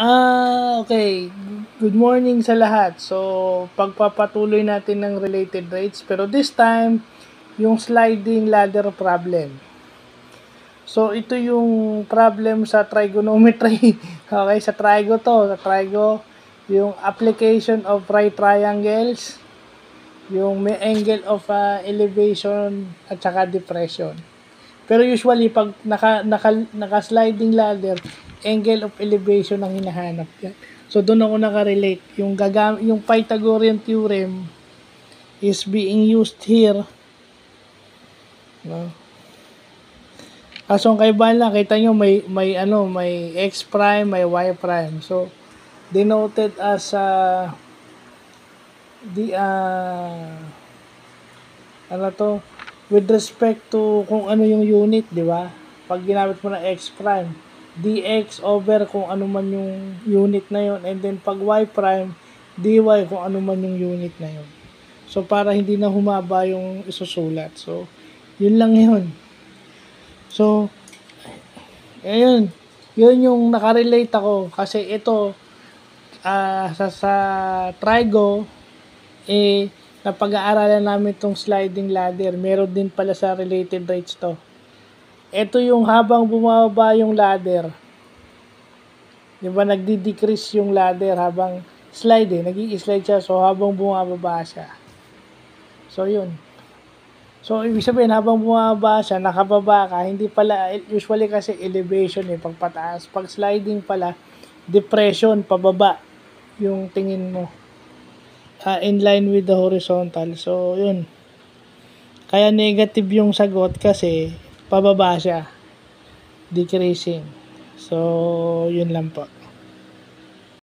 Okay. Good morning sa lahat. So, pagpapatuloy natin ng related rates, pero this time, yung sliding ladder problem. So, ito yung problem sa trigonometry. Okay, sa trigo to. Sa trigo, yung application of right triangles, yung may angle of elevation at saka depression. Pero usually, pag naka-sliding ladder, angle of elevation ang hinahanap yan. So, doon ako nakarelate. Yung Pythagorean theorem is being used here. No? Kaso ang kaibahan lang, kita nyo may x prime, may y prime. So, denoted as with respect to kung ano yung unit, di ba? Pag ginamit mo na x prime, dx over kung ano man yung unit na yon, and then pag y prime, dy kung ano man yung unit na yon. So, para hindi na humaba yung isusulat. So, yun lang yun. So, ayun. Yun yung nakarelate ako. Kasi ito, sa trigo, napag-aaralan namin tong sliding ladder. Meron din pala sa related rates to. Ito yung habang bumababa yung ladder. Di ba, nagdi-decrease yung ladder habang slide nag-i-slide siya. So, habang bumababa siya. So, yun. So, ibig sabihin, habang bumababa siya, nakababa ka, hindi pala, usually kasi elevation pag pataas. Pag sliding pala, depression, pababa yung tingin mo. In line with the horizontal. So, yun. Kaya negative yung sagot kasi pababa siya. Decreasing. So, yun lang po.